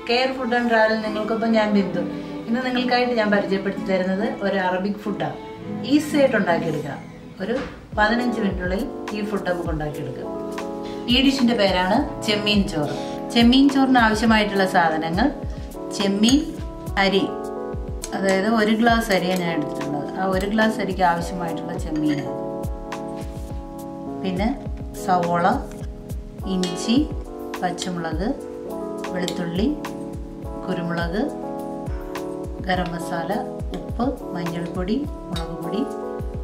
Care food and travel നിങ്ങൾക്കൊപ്പം ഞാൻ ബിന്ദു. ഇന്ന് നിങ്ങൾക്കായിട്ട് ഞാൻ പരിചയപ്പെടുത്തി തരുന്നത് ഒരു അറബിക് ഫുഡാണ്. ഈസി ആയിട്ട് ഉണ്ടാക്കിയെടുക്കാം. ഒരു 15 മിനിറ്റിനുള്ളിൽ ഈ ഫുഡ് നമുക്ക് ഉണ്ടാക്കിയെടുക്കാം. ഈ ഡിഷിന്റെ പേരാണ് ചെമ്മീൻ ചോറ്. ചെമ്മീൻ ചോറിന് ആവശ്യമായിട്ടുള്ള സാധനങ്ങൾ: ചെമ്മീൻ, അരി, അതായത് 1 ഗ്ലാസ് അരിയാണ് ഞാൻ എടുത്തിട്ടുള്ളത്. ആ 1 ഗ്ലാസ് അരിക്ക് ആവശ്യമായിട്ടുള്ള ചെമ്മീനാണ്. പിന്നെ സവോള, ഇഞ്ചി, പച്ചമുളക്, വെളുത്തുള്ളി, കുരുമുളക്, ഗരം മസാല, ഉപ്പ്, മഞ്ഞൾപ്പൊടി, മുളക് പൊടി,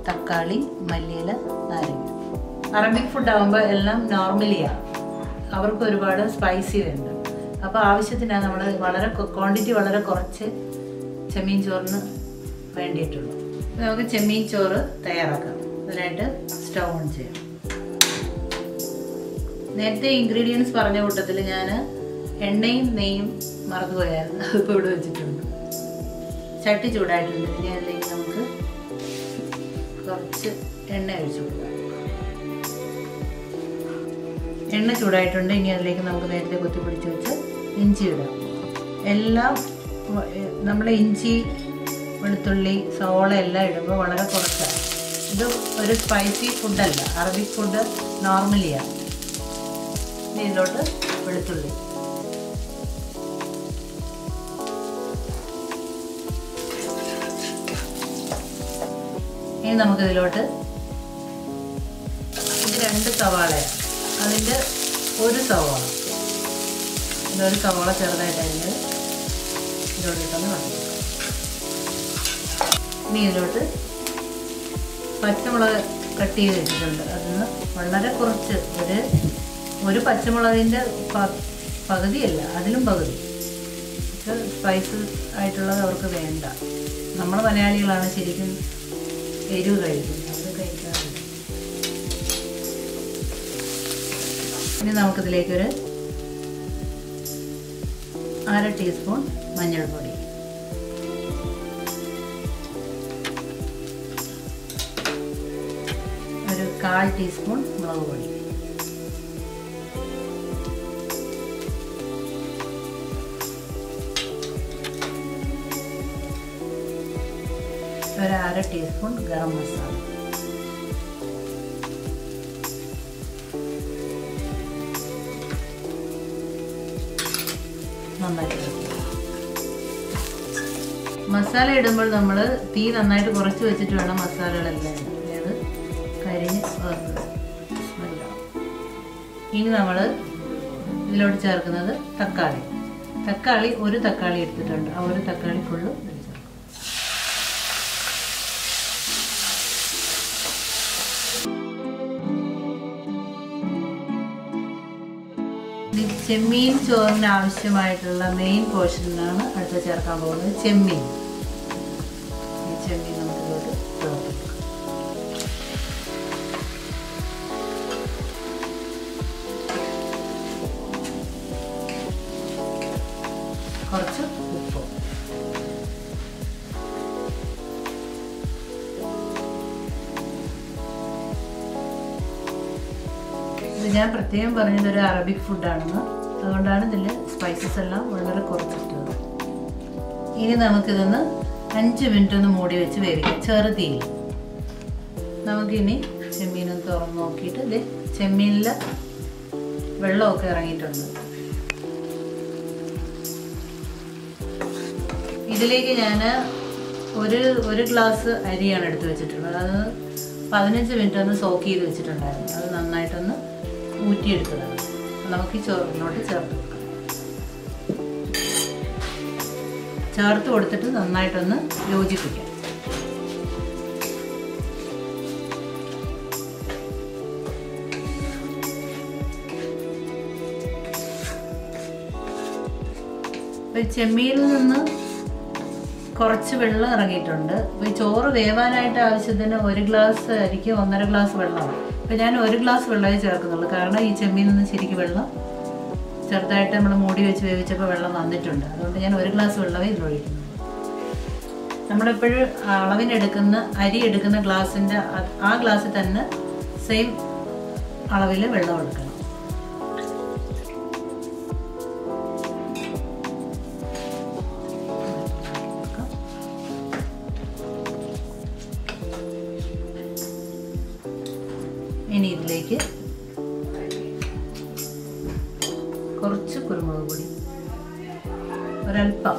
തക്കാളി, മല്ലിയില, നാരങ്ങ. അറബിക് ഫുഡ് ആകുമ്പോൾ എല്ലാം നോർമലിയാണ്. അവർക്ക് ഒരുപാട് സ്പൈസി വേണ്ട. അപ്പോൾ ആവശ്യത്തിനാണ് നമ്മൾ ക്വാണ്ടിറ്റി വളരെ കുറച്ച് ചെമ്മീൻ ചോറിന് വേണ്ടിയിട്ടുള്ളൂ. നമുക്ക് ചെമ്മീൻ ചോറ് തയ്യാറാക്കാം. അതിനായിട്ട് സ്റ്റൗ ഓൺ ചെയ്യാം. നേരത്തെ ഇൻഗ്രീഡിയൻസ് പറഞ്ഞ കൂട്ടത്തിൽ ഞാൻ എണ്ണയും നെയ്യും മറന്നുപോയായിരുന്നു. അതിപ്പോൾ ഇവിടെ വെച്ചിട്ടുണ്ട്. ചട്ടി ചൂടായിട്ടുണ്ട്. ഇനി അതിലേക്ക് നമുക്ക് കുറച്ച് എണ്ണ ഒഴിച്ചു കൊടുക്കാം. എണ്ണ ചൂടായിട്ടുണ്ട്. ഇനി അതിലേക്ക് നമുക്ക് നേരത്തെ കുത്തിപ്പിടിച്ച് വെച്ച് ഇഞ്ചി ഇടാം. എല്ലാം നമ്മൾ ഇഞ്ചി, വെളുത്തുള്ളി, സവോള എല്ലാം ഇടുമ്പോൾ വളരെ കുറച്ചാണ്. ഇത് ഒരു സ്പൈസി ഫുഡല്ല. അറബിക് ഫുഡ് നോർമലിയാണ്. ഇനി ഇതിലോട്ട് വെളുത്തുള്ളി, ഇനി നമുക്കിതിലോട്ട് ഇത് 2 സവാളയാണ്. അതിൻ്റെ 1 സവാള, ഇതൊരു സവാള ചെറുതായിട്ട് അരിഞ്ഞത് ഇതിലോട്ടിട്ടൊന്ന് വഴറ്റി. ഇനി ഇതിലോട്ട് പച്ചമുളക് കട്ട് ചെയ്ത് വെച്ചിട്ടുണ്ട്. അതിന് വളരെ കുറച്ച് ഒരു പച്ചമുളകിൻ്റെ പകുതിയല്ല, അതിലും പകുതി. സ്പൈസ് ആയിട്ടുള്ളത് അവർക്ക് വേണ്ട. നമ്മൾ മലയാളികളാണ് ശരിക്കും എരിവ് കഴിക്കുന്നത്, അത് കഴിക്കാറില്ല. ഇനി നമുക്കിതിലേക്കൊരു 1/2 ടീസ്പൂൺ മഞ്ഞൾപ്പൊടി, ഒരു 1/4 ടീസ്പൂൺ മുളക് പൊടി, ഒരു 1/2 ടീസ്പൂൺ ഗരം മസാല, നന്നായിട്ട്. മസാല ഇടുമ്പോൾ നമ്മൾ തീ നന്നായിട്ട് കുറച്ച് വെച്ചിട്ട് വേണം മസാലകളെല്ലാം ഇടാൻ. അത് കരിഞ്ഞ് സ്മെല്ലാവും. ഇനി നമ്മൾ ഇതിലോട്ട് ചേർക്കുന്നത് തക്കാളി 1 തക്കാളി എടുത്തിട്ടുണ്ട്. ആ 1 തക്കാളി ഫുള്ള് ചെമ്മീൻ ചോറിന് ആവശ്യമായിട്ടുള്ള മെയിൻ പോർഷനിലാണ് അടുത്ത് ചേർക്കാൻ പോകുന്നത് ചെമ്മീൻ. ഈ ചെമ്മീൻ നമുക്കിതോട്ട് ചേർത്ത് കുറച്ച് ഉപ്പ്. ഇത് ഞാൻ പ്രത്യേകം പറഞ്ഞത് ഒരു അറബിക് ഫുഡാണെന്ന്, അതുകൊണ്ടാണ് ഇതിൽ സ്പൈസസ് എല്ലാം വളരെ കുറച്ചിട്ടുള്ളത്. ഇനി നമുക്കിതൊന്ന് 5 മിനിറ്റ് ഒന്ന് മൂടി വെച്ച് വേവിക്കാം ചെറുതീയിൽ. നമുക്കിനി ചെമ്മീനൊന്ന് തുറന്ന് നോക്കിയിട്ട് ഇത് ചെമ്മീനിൽ വെള്ളമൊക്കെ ഇറങ്ങിയിട്ടുണ്ട്. ഇതിലേക്ക് ഞാൻ ഒരു ഗ്ലാസ് അരിയാണ് എടുത്ത് വെച്ചിട്ടുള്ളത്. അത് 15 മിനിറ്റ് ഒന്ന് സോക്ക് ചെയ്ത് വെച്ചിട്ടുണ്ടായിരുന്നു. അത് നന്നായിട്ടൊന്ന് ഊറ്റിയെടുത്തതാണ്. നമുക്ക് ഈ ചോറിനോട്ട് ചേർത്ത് കൊടുക്കാം. ചേർത്ത് കൊടുത്തിട്ട് നന്നായിട്ടൊന്ന് യോജിപ്പിക്കാം. ചെമ്മീനിൽ നിന്ന് കുറച്ച് വെള്ളം ഇറങ്ങിയിട്ടുണ്ട്. അപ്പോൾ ഈ ചോറ് വേവാനായിട്ട് ആവശ്യത്തിന് 1 ഗ്ലാസ് അരിക്ക് 1.5 ഗ്ലാസ് വെള്ളമാണ്. അപ്പോൾ ഞാൻ 1 ഗ്ലാസ് വെള്ളമേ ചേർക്കുന്നുള്ളൂ. കാരണം ഈ ചെമ്മീനിൽ നിന്ന് ശരിക്കും വെള്ളം ചെറുതായിട്ട് നമ്മൾ മൂടി വെച്ച് വേവിച്ചപ്പോൾ വെള്ളം വന്നിട്ടുണ്ട്. അതുകൊണ്ട് ഞാൻ 1 ഗ്ലാസ് വെള്ളമേ ഇതിലൊഴിക്കുന്നു. നമ്മളെപ്പോഴും അളവിനെടുക്കുന്ന അരി എടുക്കുന്ന ഗ്ലാസിൻ്റെ ആ ഗ്ലാസ്സിൽ തന്നെ സെയിം അളവിൽ വെള്ളം എടുക്കണം. ഇനി ഇതിലേക്ക് കുറച്ച് കുരുമുളക് പൊടി, ഒരൽപ്പം,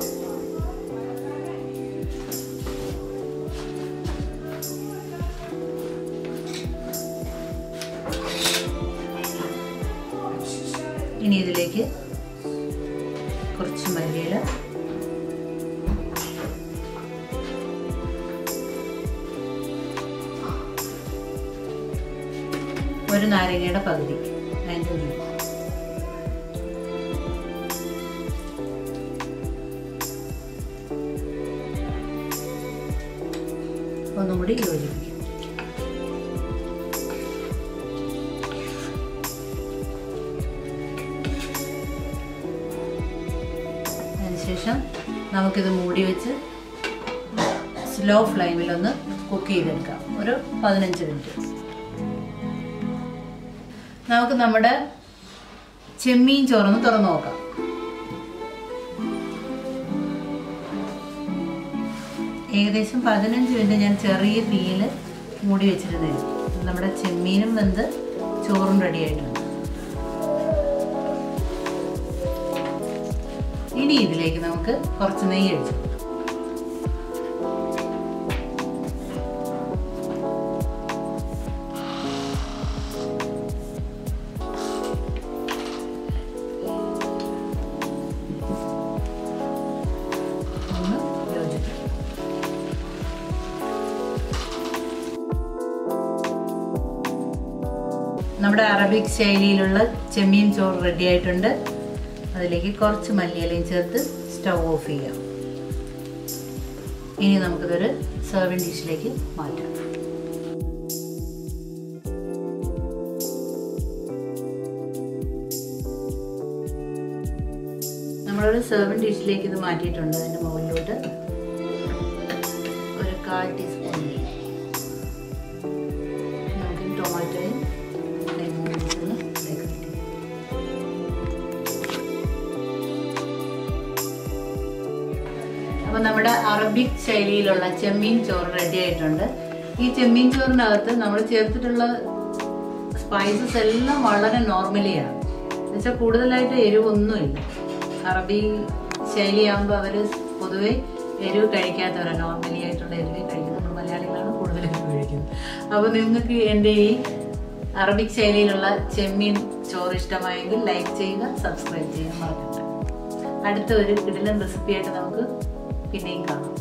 ഇനി ഇതിലേക്ക് കുറച്ച് മല്ലിയില, ഒരു നാരങ്ങയുടെ പകുതി, ഒന്നും കൂടി യോജിപ്പിക്കും. അതിനുശേഷം നമുക്കിത് മൂടി വെച്ച് സ്ലോ ഫ്ലെയിമിൽ ഒന്ന് കുക്ക് ചെയ്തെടുക്കാം, ഒരു 15 മിനിറ്റ്. നമുക്ക് നമ്മുടെ ചെമ്മീൻ ചോറൊന്ന് തുറന്നു നോക്കാം. ഏകദേശം 15 മിനിറ്റ് ഞാൻ ചെറിയ തീയിൽ മൂടി വെച്ചിരുന്നായിരുന്നു. നമ്മുടെ ചെമ്മീനും വെന്ത് ചോറും റെഡി ആയിട്ടുണ്ട്. ഇനി ഇതിലേക്ക് നമുക്ക് കുറച്ച് നെയ്യ് ഒഴിച്ചു. നമ്മുടെ അറബിക് ശൈലിയിലുള്ള ചെമ്മീൻ ചോറ് റെഡി ആയിട്ടുണ്ട്. അതിലേക്ക് കുറച്ച് മല്ലിയിലയും ചേർത്ത് സ്റ്റൗ ഓഫ് ചെയ്യാം. ഇനി നമുക്കിതൊരു സെർവിങ് ഡിഷിലേക്ക് മാറ്റാം. നമ്മളൊരു സെർവിങ് ഡിഷിലേക്ക് ഇത് മാറ്റിയിട്ടുണ്ട്. അതിൻ്റെ മുകളിലോട്ട് ഒരു 1/4 ടീസ്പൂൺ നമുക്ക് ടൊമാറ്റോയും അപ്പോൾ നമ്മുടെ അറബിക് ശൈലിയിലുള്ള ചെമ്മീൻ ചോറ് റെഡി ആയിട്ടുണ്ട്. ഈ ചെമ്മീൻ ചോറിനകത്ത് നമ്മൾ ചേർത്തിട്ടുള്ള സ്പൈസസ് എല്ലാം വളരെ നോർമലിയാണ്. എന്നുവെച്ചാൽ കൂടുതലായിട്ട് എരിവൊന്നുമില്ല. അറബി ശൈലിയാകുമ്പോൾ അവർ പൊതുവെ എരിവ് കഴിക്കാത്തവരാണ്. നോർമലി ആയിട്ടുള്ള എരിവ് കഴിക്കുന്നത്. നമ്മൾ മലയാളികളാണ് കൂടുതലായിട്ട് കഴിക്കുന്നത്. അപ്പോൾ നിങ്ങൾക്ക് എൻ്റെ ഈ അറബിക് ശൈലിയിലുള്ള ചെമ്മീൻ ചോറ് ഇഷ്ടമായെങ്കിൽ ലൈക്ക് ചെയ്യുക, സബ്സ്ക്രൈബ് ചെയ്യാൻ മറക്കണ്ട. അടുത്ത ഒരു കിടിലൻ റെസിപ്പിയായിട്ട് നമുക്ക് പിന്നെയും കാണാം.